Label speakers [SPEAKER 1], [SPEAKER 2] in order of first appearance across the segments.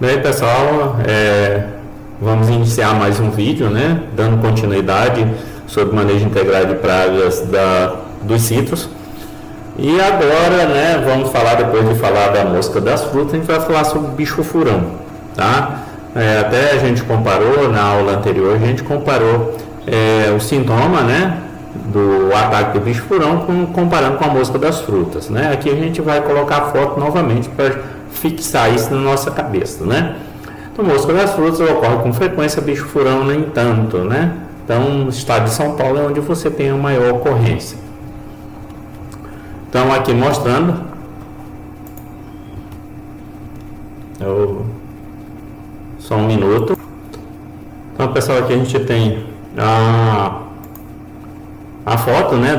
[SPEAKER 1] Bem, pessoal, vamos iniciar mais um vídeo, né? Dando continuidade sobre manejo integrado de pragas dos citros. E agora, né, vamos falar, depois de falar da mosca das frutas, a gente vai falar sobre o bicho furão, tá? Até a gente comparou, na aula anterior, a gente comparou o sintoma, né, do ataque do bicho furão comparando com a mosca das frutas, né? Aqui a gente vai colocar a foto novamente para fixar isso na nossa cabeça, né? Então, mosca das frutas ocorre com frequência, bicho furão nem tanto, né? Então, no estado de São Paulo é onde você tem a maior ocorrência. Então, aqui mostrando só um minuto. Então, pessoal, aqui a gente tem a foto, né,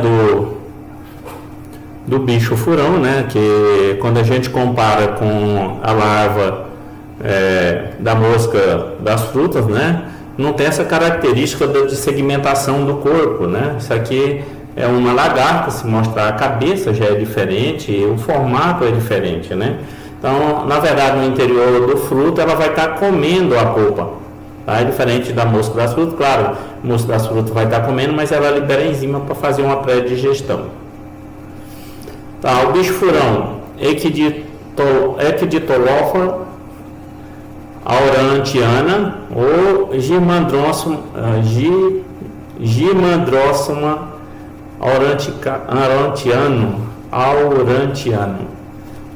[SPEAKER 1] do bicho furão, né, que quando a gente compara com a larva da mosca das frutas, né, não tem essa característica de segmentação do corpo, né. Isso aqui é uma lagarta, se mostrar a cabeça já é diferente, o formato é diferente, né. Então, na verdade, no interior do fruto ela vai estar comendo a polpa. É diferente da mosca das frutas, claro, a mosca das frutas vai estar comendo, mas ela libera enzima para fazer uma pré-digestão. Tá, o bicho furão, Equiditolophora aurantiana ou Gymandrossoma aurantiano.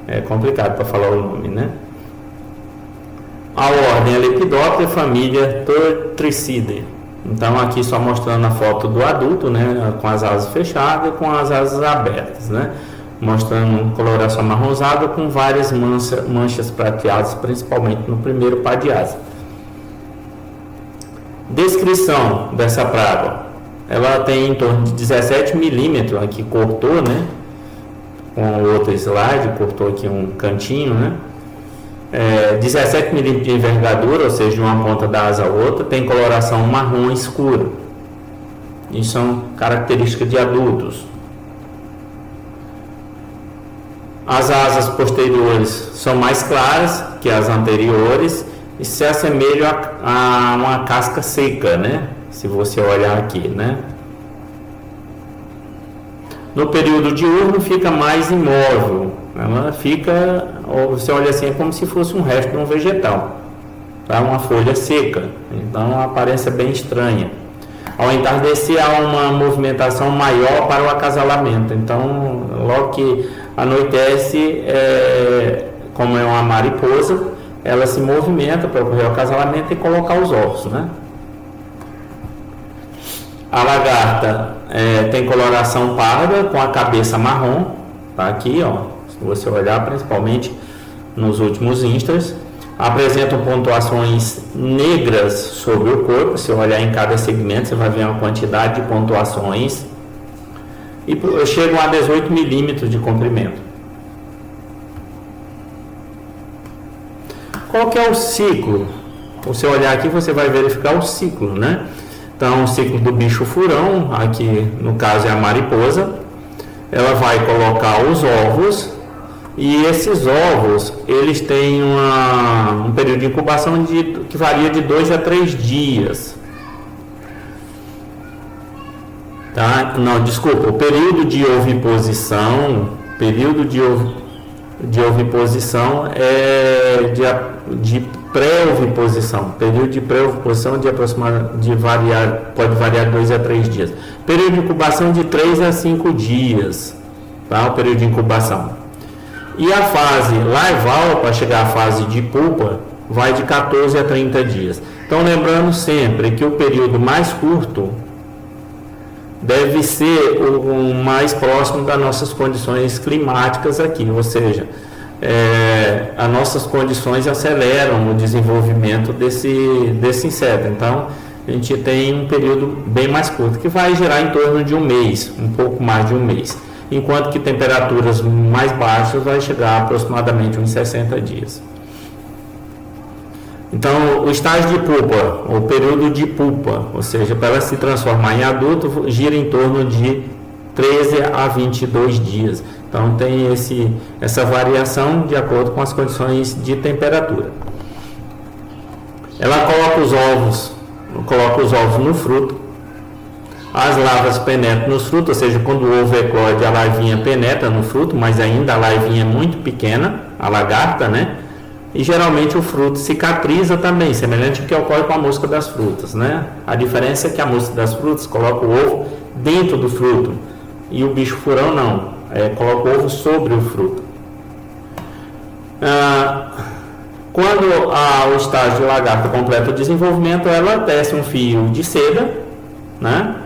[SPEAKER 1] É complicado para falar o nome, né? A ordem é Lepidoptera, família Tortricidae. Então aqui só mostrando a foto do adulto, né, com as asas fechadas e com as asas abertas, né, mostrando coloração amarronzada com várias manchas prateadas, principalmente no primeiro par de asa. Descrição dessa praga: ela tem em torno de 17 milímetros, aqui cortou, né, com outro slide, cortou aqui um cantinho, né. 17 milímetros de envergadura, ou seja, de uma ponta da asa a outra, tem coloração marrom escura. Isso são características de adultos. As asas posteriores são mais claras que as anteriores e se assemelham a uma casca seca, né? Se você olhar aqui, né? No período diurno fica mais imóvel. Ela fica, ou você olha assim, é como se fosse um resto de um vegetal, tá? Uma folha seca, então a aparência é bem estranha. Ao entardecer há uma movimentação maior para o acasalamento, então logo que anoitece, como é uma mariposa, ela se movimenta para ocorrer o acasalamento e colocar os ovos, né? A lagarta tem coloração parda com a cabeça marrom, tá aqui, ó. Se você olhar principalmente nos últimos instars, apresentam pontuações negras sobre o corpo. Se olhar em cada segmento, você vai ver uma quantidade de pontuações e chegam a 18 milímetros de comprimento. Qual que é o ciclo? Se você olhar aqui, você vai verificar o ciclo, né? Então, o ciclo do bicho furão, aqui no caso é a mariposa, ela vai colocar os ovos. E esses ovos, eles têm um período de incubação que varia de 2 a 3 dias. Tá? Não, desculpa, o período de oviposição é de pré-oviposição. Período de pré-oviposição pode variar de 2 a 3 dias. Período de incubação de 3 a 5 dias. Tá? O período de incubação. E a fase larval, para chegar à fase de pupa, vai de 14 a 30 dias. Então, lembrando sempre que o período mais curto deve ser o mais próximo das nossas condições climáticas aqui, ou seja, as nossas condições aceleram o desenvolvimento desse inseto. Então, a gente tem um período bem mais curto, que vai gerar em torno de um mês, um pouco mais de um mês. Enquanto que temperaturas mais baixas vai chegar a aproximadamente uns 60 dias. Então, o estágio de pupa, o período de pupa, ou seja, para ela se transformar em adulto, gira em torno de 13 a 22 dias. Então, tem essa variação de acordo com as condições de temperatura. Ela coloca os ovos no fruto, as larvas penetram nos frutos, ou seja, quando o ovo eclode, a larvinha penetra no fruto, mas ainda a larvinha é muito pequena, a lagarta, né? E geralmente o fruto cicatriza também, semelhante ao que ocorre com a mosca das frutas, né? A diferença é que a mosca das frutas coloca o ovo dentro do fruto e o bicho furão não, coloca o ovo sobre o fruto. Quando o estágio de lagarta completa o desenvolvimento, ela tece um fio de seda, né?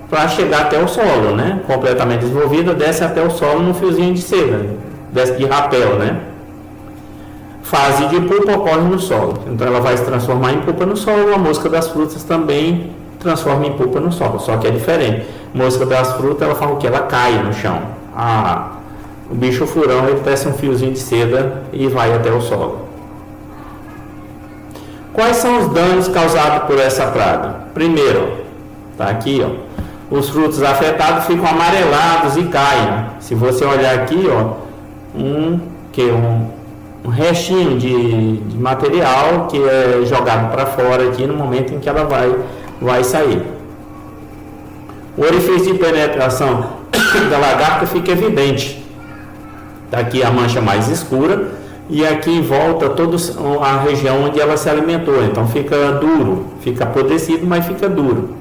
[SPEAKER 1] Para chegar até o solo, né? Completamente desenvolvida, desce até o solo num fiozinho de seda, desce de rapel, né? Fase de pupa ocorre no solo, então ela vai se transformar em pupa no solo. A mosca das frutas também transforma em pupa no solo, só que é diferente. Mosca das frutas, ela fala o que? Ela cai no chão. O bicho furão, ele tece um fiozinho de seda e vai até o solo. Quais são os danos causados por essa praga? Primeiro, tá aqui, ó, os frutos afetados ficam amarelados e caem. Se você olhar aqui, ó, um restinho de material que é jogado para fora aqui no momento em que ela vai sair. O orifício de penetração da lagarta fica evidente. Tá aqui a mancha mais escura e aqui em volta toda a região onde ela se alimentou. Então fica duro, fica apodrecido, mas fica duro.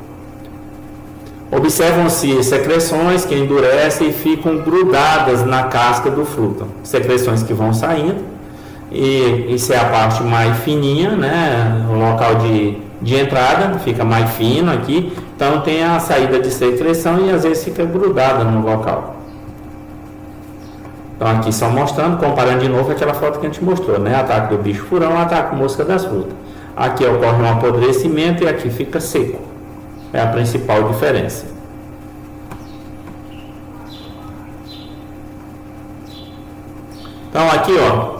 [SPEAKER 1] Observam-se secreções que endurecem e ficam grudadas na casca do fruto. Secreções que vão saindo. E isso é a parte mais fininha, né? O local de entrada fica mais fino aqui. Então tem a saída de secreção e às vezes fica grudada no local. Então aqui só mostrando, comparando de novo aquela foto que a gente mostrou, né? Ataque do bicho furão, ataque mosca das frutas. Aqui ocorre um apodrecimento e aqui fica seco. É a principal diferença. Então aqui, ó,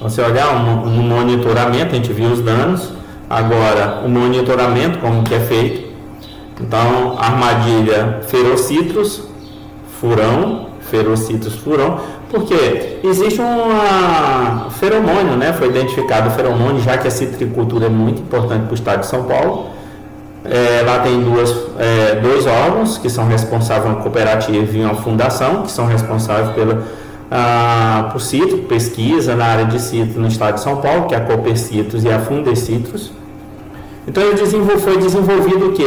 [SPEAKER 1] você olhar no monitoramento, a gente viu os danos. Agora, o monitoramento, como que é feito. Então, armadilha ferocitrus furão, porque existe um feromônio, né? Foi identificado o feromônio, já que a citricultura é muito importante para o estado de São Paulo. Lá tem dois órgãos que são responsáveis, uma cooperativa e uma fundação, que são responsáveis por citro, pesquisa na área de citro no estado de São Paulo, que é a Copercitrus e a Fundecitrus. Então foi desenvolvido o que?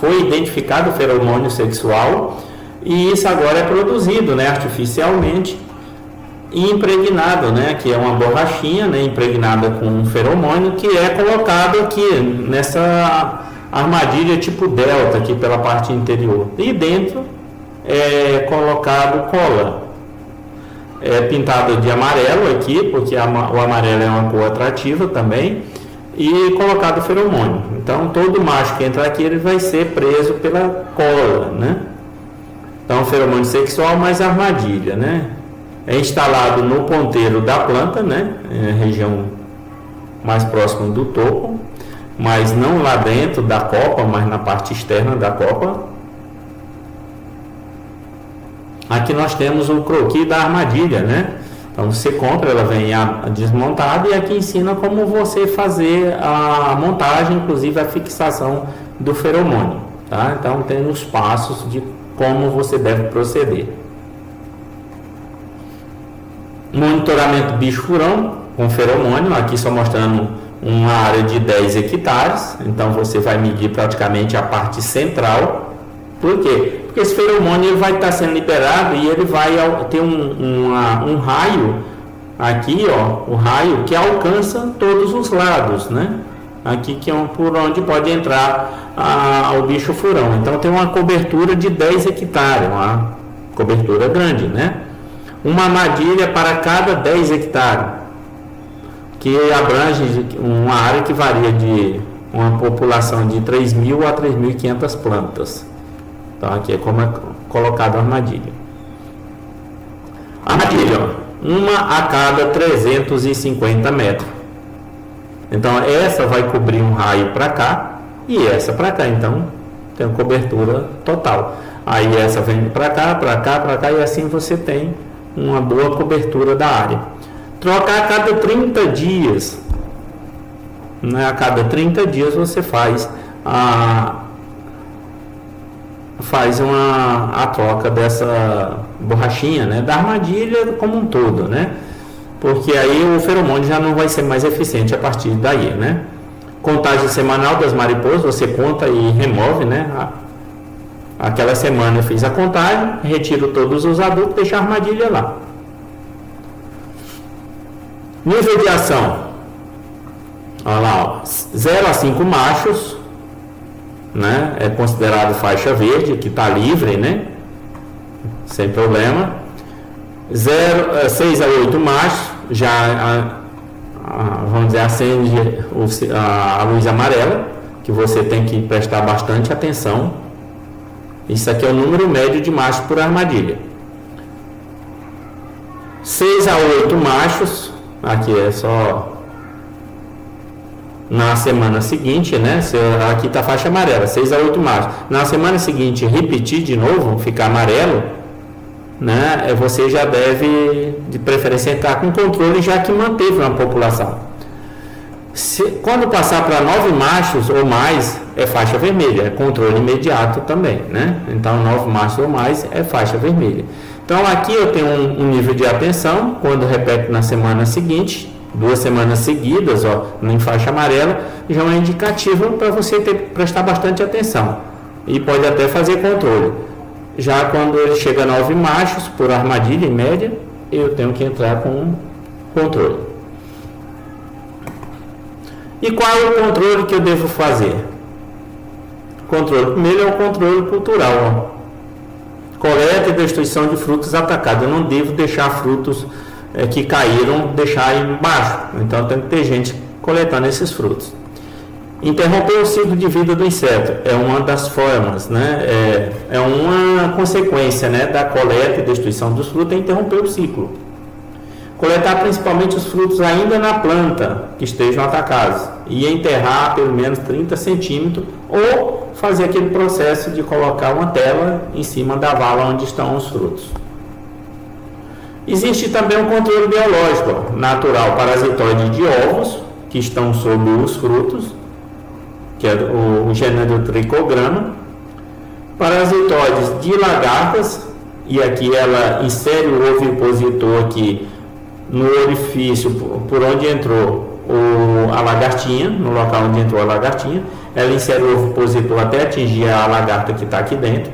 [SPEAKER 1] Foi identificado o feromônio sexual e isso agora é produzido, né, artificialmente e impregnado, né, que é uma borrachinha, né, impregnada com um feromônio que é colocado aqui nessa armadilha tipo delta aqui pela parte interior e dentro é colocado cola, é pintado de amarelo aqui, porque o amarelo é uma cor atrativa também, e colocado feromônio. Então todo macho que entrar aqui ele vai ser preso pela cola, né? Então feromônio sexual mais armadilha, né? É instalado no ponteiro da planta, né? Região mais próxima do topo, mas não lá dentro da copa, mas na parte externa da copa. Aqui nós temos o croquis da armadilha, né? Então você compra, ela vem desmontada e aqui ensina como você fazer a montagem, inclusive a fixação do feromônio, tá? Então tem os passos de como você deve proceder. Monitoramento bicho furão com feromônio, aqui só mostrando uma área de 10 hectares, então você vai medir praticamente a parte central. Por quê? Porque esse feromônio ele vai estar sendo liberado e ele vai ter um raio aqui, ó, o raio que alcança todos os lados, né? Aqui que é por onde pode entrar o bicho furão. Então tem uma cobertura de 10 hectares, uma cobertura grande, né? Uma armadilha para cada 10 hectares, que abrange uma área que varia de uma população de 3.000 a 3.500 plantas. Então aqui é como é colocado a armadilha. Armadilha, ó, uma a cada 350 metros. Então essa vai cobrir um raio para cá e essa para cá. Então tem uma cobertura total. Aí essa vem para cá, para cá, para cá e assim você tem uma boa cobertura da área. Trocar a cada 30 dias. Né? A cada 30 dias você faz a troca dessa borrachinha, né? Da armadilha como um todo, né? Porque aí o feromônio já não vai ser mais eficiente a partir daí, né? Contagem semanal das mariposas, você conta e remove, né? Aquela semana eu fiz a contagem, retiro todos os adultos, deixo a armadilha lá. Nível de ação. Olha lá, ó, 0 a 5 machos, né? É considerado faixa verde, que está livre, né? Sem problema. 6 a 8 machos, já vamos dizer, acende a luz amarela, que você tem que prestar bastante atenção. Isso aqui é o número médio de machos por armadilha. 6 a 8 machos, aqui é só na semana seguinte, né? Aqui está a faixa amarela, 6 a 8 machos. Na semana seguinte, repetir de novo, ficar amarelo, né? Você já deve, de preferência, entrar com controle, já que manteve uma população. Quando passar para 9 machos ou mais, é faixa vermelha, é controle imediato também, né? Então, 9 machos ou mais é faixa vermelha. Então, aqui eu tenho um nível de atenção, quando repete na semana seguinte, 2 semanas seguidas, ó, em faixa amarela, já é um indicativo para você prestar bastante atenção. E pode até fazer controle. Já quando ele chega a 9 machos, por armadilha em média, eu tenho que entrar com controle. E qual é o controle que eu devo fazer? Primeiro é o controle cultural. Ó. Coleta e destruição de frutos atacados. Eu não devo deixar frutos que caíram, deixar embaixo. Então tem que ter gente coletando esses frutos. Interromper o ciclo de vida do inseto é uma das formas, né? É uma consequência, né, da coleta e destruição dos frutos, é interromper o ciclo. Coletar principalmente os frutos ainda na planta que estejam atacados e enterrar pelo menos 30 centímetros ou fazer aquele processo de colocar uma tela em cima da vala onde estão os frutos. Existe também um controle biológico natural parasitoide de ovos que estão sobre os frutos, que é o gênero Trichogramma, parasitoides de lagartas, e aqui ela insere o ovipositor aqui no orifício por onde entrou a lagartinha, no local onde entrou a lagartinha, ela insere o ovipositor até atingir a lagarta que está aqui dentro.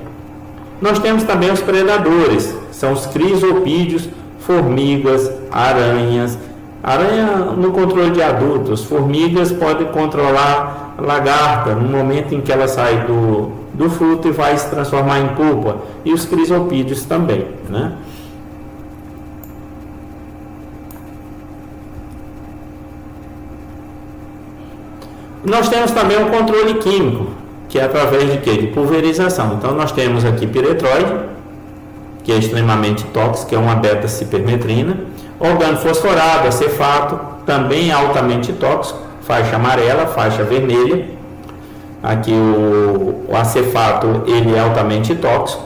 [SPEAKER 1] Nós temos também os predadores, são os crisopídeos, formigas, aranhas. Aranha no controle de adultos, formigas podem controlar a lagarta no momento em que ela sai do fruto e vai se transformar em pulpa, e os crisopídeos também, né? Nós temos também o controle químico, que é através de quê? De pulverização. Então nós temos aqui piretroide, que é extremamente tóxico, que é uma beta-cipermetrina, organofosforado, acefato, também altamente tóxico, faixa amarela, faixa vermelha. Aqui o acefato, ele é altamente tóxico.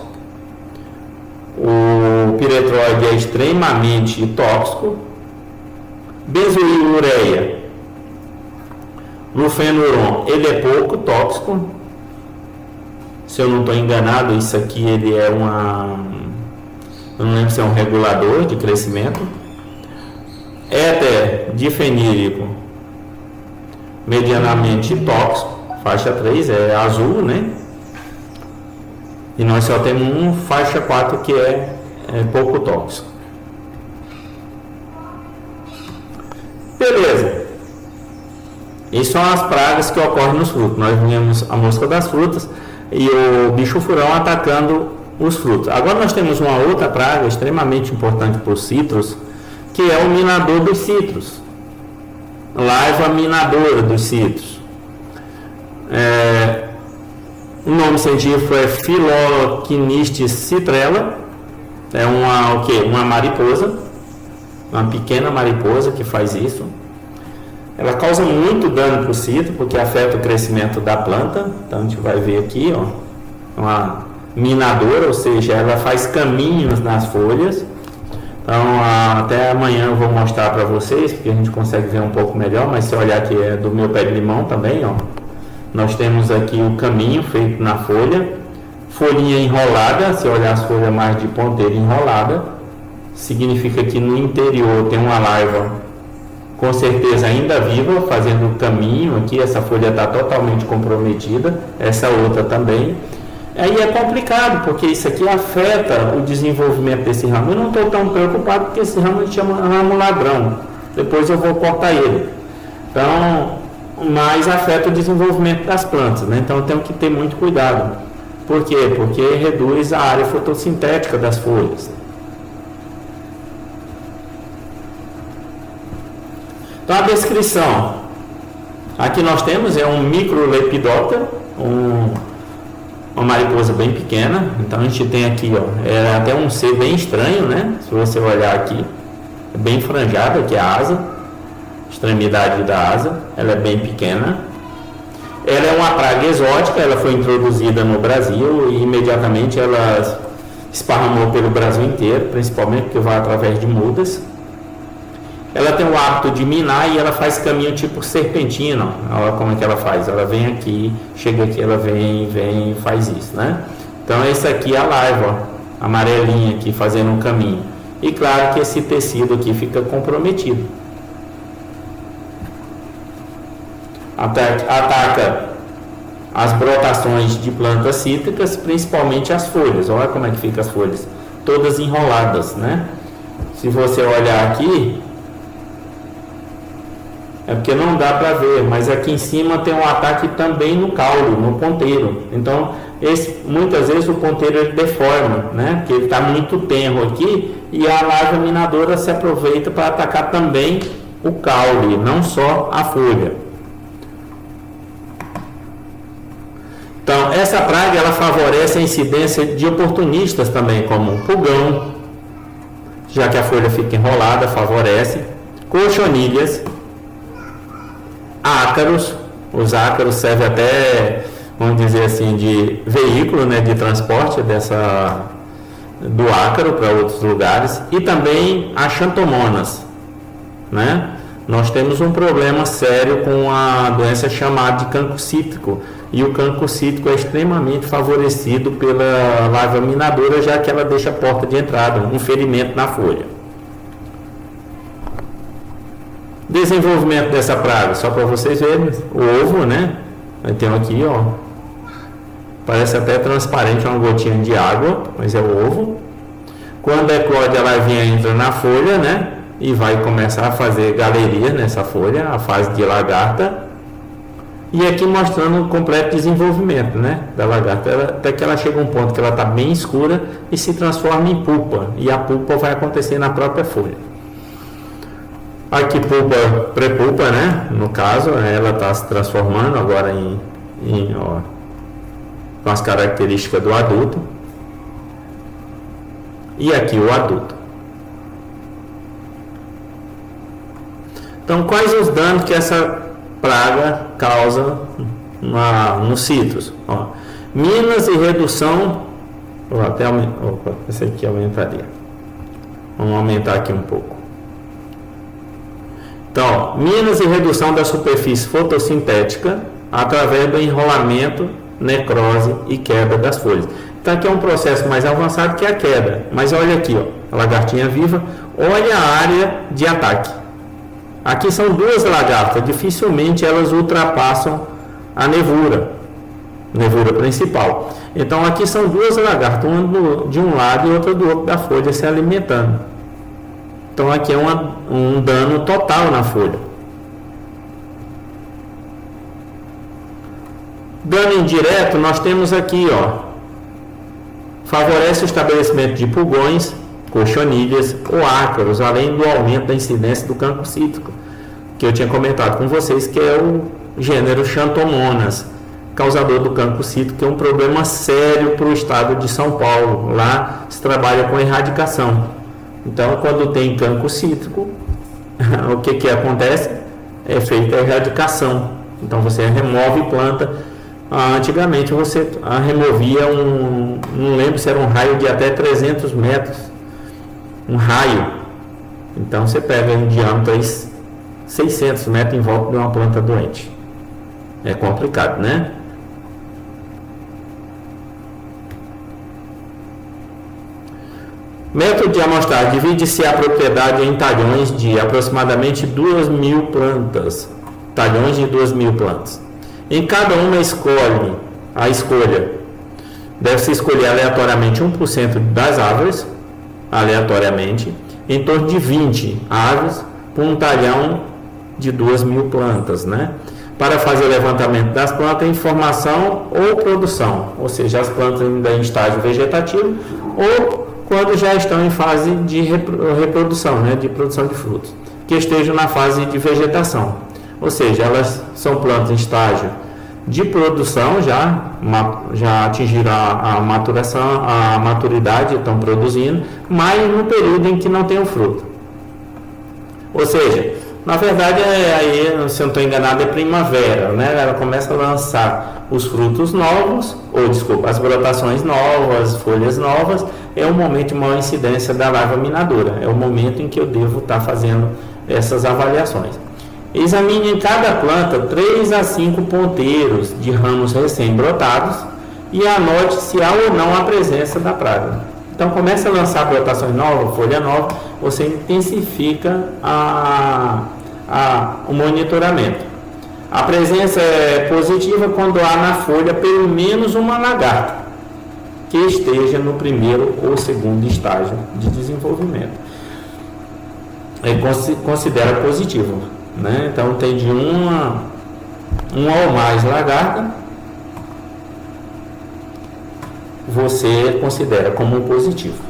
[SPEAKER 1] O piretroide é extremamente tóxico. Benzoilureia, lufenuron, ele é pouco tóxico. Se eu não estou enganado, isso aqui ele é eu não lembro se é um regulador de crescimento. Éter difenílico, medianamente tóxico, faixa 3, é azul, né? E nós só temos faixa 4 que é pouco tóxico. Beleza. Essas são as pragas que ocorrem nos frutos. Nós vimos a mosca das frutas e o bicho-furão atacando os frutos. Agora nós temos uma outra praga extremamente importante para os citros, que é o minador dos citros, larva minadora dos citros. O nome científico é Phyllochinistes citrella. É uma mariposa, uma pequena mariposa que faz isso. Ela causa muito dano para o citro, porque afeta o crescimento da planta. Então a gente vai ver aqui, ó, uma minadora, ou seja, ela faz caminhos nas folhas. Então, até amanhã eu vou mostrar para vocês, porque a gente consegue ver um pouco melhor, mas se olhar aqui é do meu pé de limão também, ó. Nós temos aqui o caminho feito na folha, folhinha enrolada, se olhar as folhas mais de ponteira enrolada, significa que no interior tem uma larva, com certeza ainda viva, fazendo o caminho aqui, essa folha está totalmente comprometida, essa outra também. Aí é complicado, porque isso aqui afeta o desenvolvimento desse ramo. Eu não estou tão preocupado, porque esse ramo a gente chama ramo ladrão. Depois eu vou cortar ele. Então, mas afeta o desenvolvimento das plantas, né? Então eu tenho que ter muito cuidado. Por quê? Porque reduz a área fotossintética das folhas. Então a descrição. Aqui nós temos um microlepidóptero, uma mariposa bem pequena. Então a gente tem aqui, ó, é até um ser bem estranho, né? Se você olhar aqui, é bem franjada aqui a asa, extremidade da asa, ela é bem pequena. Ela é uma praga exótica, ela foi introduzida no Brasil e imediatamente ela esparramou pelo Brasil inteiro, principalmente porque vai através de mudas. Ela tem o hábito de minar e ela faz caminho tipo serpentina. Olha como é que ela faz. Ela vem aqui, chega aqui, ela vem e faz isso, né? Então esse aqui é a larva, ó, amarelinha aqui fazendo um caminho. E claro que esse tecido aqui fica comprometido. Ataca as brotações de plantas cítricas, principalmente as folhas. Olha como é que fica as folhas, todas enroladas, né? Se você olhar aqui, é porque não dá para ver, mas aqui em cima tem um ataque também no caule, no ponteiro. Então, muitas vezes o ponteiro ele deforma, né? Porque ele está muito tenro aqui e a larva minadora se aproveita para atacar também o caule, não só a folha. Então, essa praga ela favorece a incidência de oportunistas também, como o pulgão, já que a folha fica enrolada, favorece, cochonilhas, ácaros. Os ácaros servem até, vamos dizer assim, de veículo, né, de transporte do ácaro para outros lugares, e também as xantomonas, né? Nós temos um problema sério com a doença chamada de cancro cítrico, e o cancro cítrico é extremamente favorecido pela larva minadora, já que ela deixa a porta de entrada, um ferimento na folha. Desenvolvimento dessa praga, só para vocês verem, o ovo, né? Tem aqui, ó, parece até transparente, uma gotinha de água, mas é o ovo. Quando eclode, a larvinha entra na folha, né? E vai começar a fazer galeria nessa folha, a fase de lagarta. E aqui mostrando o completo desenvolvimento, né, da lagarta, até que ela chega a um ponto que ela está bem escura e se transforma em pupa. E a pupa vai acontecer na própria folha. Aqui pupa, pré-pupa, né? No caso, ela está se transformando agora com as características do adulto. E aqui o adulto. Então, quais os danos que essa praga causa nos citros? Ó, minas e redução. Esse aqui aumentaria. Vamos aumentar aqui um pouco. Então, minas e redução da superfície fotossintética através do enrolamento, necrose e queda das folhas. Então aqui é um processo mais avançado que a queda. Mas olha aqui, ó, a lagartinha viva, olha a área de ataque. Aqui são duas lagartas, dificilmente elas ultrapassam a nevura principal. Então aqui são duas lagartas, uma de um lado e outra do outro da folha se alimentando. Então aqui é um dano total na folha. Dano indireto nós temos aqui, ó, favorece o estabelecimento de pulgões, cochonilhas ou ácaros, além do aumento da incidência do cancro cítrico, que eu tinha comentado com vocês, que é o gênero Xantomonas, causador do cancro cítrico, que é um problema sério para o estado de São Paulo. Lá se trabalha com erradicação. Então, quando tem cancro cítrico, o que acontece? É feita a erradicação. Então, você remove planta. Antigamente, você removia não lembro se era um raio de até 300 metros. um raio. Então você pega um diâmetro aí 600 metros em volta de uma planta doente. É complicado, né? Método de amostragem: divide-se a propriedade em talhões de aproximadamente 2.000 plantas. Talhões de 2.000 plantas. Em cada uma a escolha deve-se escolher aleatoriamente 1% das árvores, aleatoriamente, em torno de 20 árvores por um talhão de 2.000 plantas, né? Para fazer o levantamento das plantas em formação ou produção, ou seja, as plantas ainda em estágio vegetativo ou quando já estão em fase de reprodução, né? De produção de frutos, que estejam na fase de vegetação, ou seja, elas são plantas em estágio de produção, já atingiram a maturação, a maturidade, estão produzindo, mas no período em que não tem o fruto. Ou seja, na verdade, aí, se eu não estou enganado, é primavera, né? Ela começa a lançar os frutos novos, as brotações novas, folhas novas, é o momento de maior incidência da larva minadora, é o momento em que eu devo estar fazendo essas avaliações. Examine em cada planta 3 a 5 ponteiros de ramos recém-brotados e anote se há ou não a presença da praga. Então, começa a lançar brotações novas, folha nova, você intensifica o monitoramento. A presença é positiva quando há na folha pelo menos uma lagarta que esteja no primeiro ou segundo estágio de desenvolvimento. Considera positivo, né? Então tem de uma ou mais lagarta, você considera como positivo.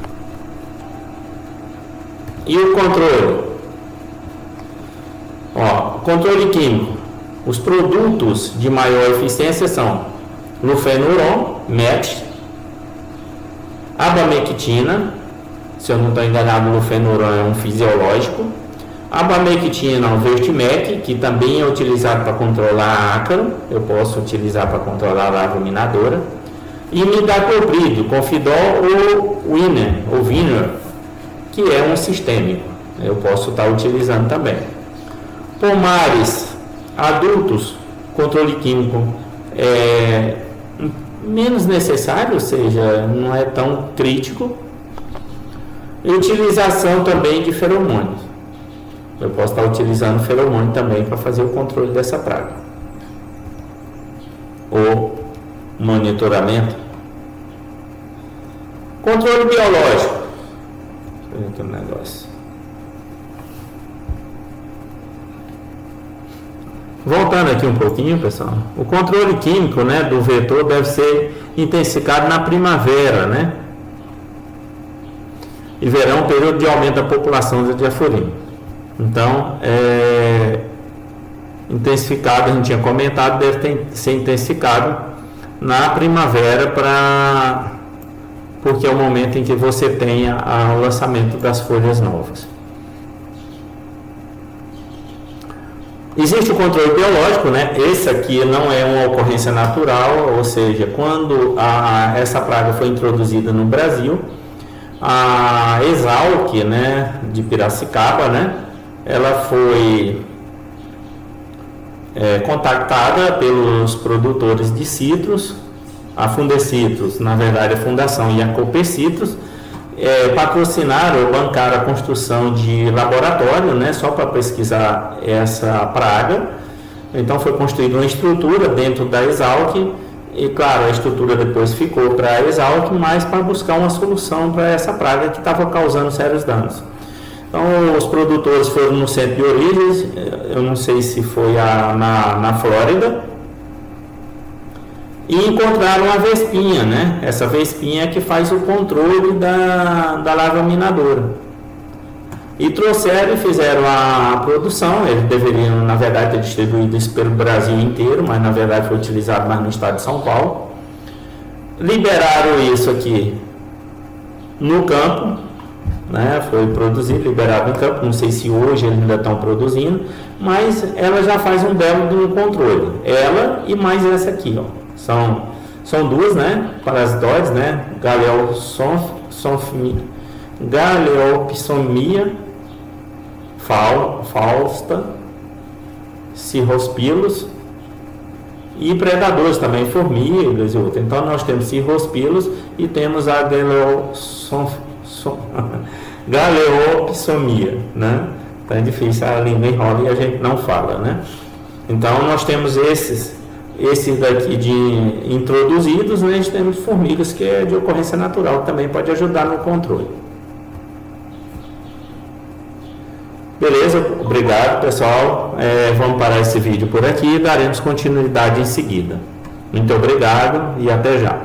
[SPEAKER 1] E o controle? Controle químico. Os produtos de maior eficiência são lufenuron, MET, abamectina, se eu não estou enganado, o lufenuron é um fisiológico, abamectina, o Vertimec, que também é utilizado para controlar ácaro, eu posso utilizar para controlar a larva minadora, e imidacloprid, Confidol ou Wiener, que é um sistêmico, eu posso estar utilizando também. Pomares adultos, controle químico é menos necessário, ou seja, não é tão crítico. E utilização também de feromônios. Eu posso estar utilizando feromônio também para fazer o controle dessa praga. O monitoramento. Controle biológico. Deixa eu ver um negócio. Voltando aqui um pouquinho, pessoal. O controle químico, né, do vetor deve ser intensificado na primavera, né? E verão, período de aumento da população de diaforim. Então, intensificado, a gente tinha comentado, deve ser intensificado na primavera, porque é o momento em que você tem o lançamento das folhas novas. Existe o controle biológico, né? Esse aqui não é uma ocorrência natural, ou seja, quando essa praga foi introduzida no Brasil, a Exalc, né, de Piracicaba, né, ela foi contactada pelos produtores de citros, a Fundecitrus, na verdade a Fundação e a Copecitrus, patrocinaram ou bancaram a construção de laboratório, né, só para pesquisar essa praga. Então foi construída uma estrutura dentro da Exalc, e claro, a estrutura depois ficou para a Exalc, mas para buscar uma solução para essa praga que estava causando sérios danos. Então os produtores foram no centro de origens, eu não sei se foi na Flórida, e encontraram a vespinha, né? Essa vespinha é que faz o controle da larva minadora. E trouxeram e fizeram a produção. Eles deveriam, na verdade, ter distribuído isso pelo Brasil inteiro, mas na verdade foi utilizado mais no estado de São Paulo. Liberaram isso aqui no campo, né? Foi produzido, liberado no campo. Não sei se hoje eles ainda estão produzindo, mas ela já faz um belo controle. Ela e mais essa aqui, ó. São duas, né, parasitoides, né, Galel Galeopsomia fausta, cirrospilos e predadores também, formigas e outros. Então nós temos cirrospilos e temos a galeopsomia, né? Então é difícil, a língua enrola e a gente não fala, né? Então nós temos esses daqui de introduzidos, né? A gente temos formigas que é de ocorrência natural, que também pode ajudar no controle. Beleza, obrigado pessoal, vamos parar esse vídeo por aqui e daremos continuidade em seguida. Muito obrigado e até já.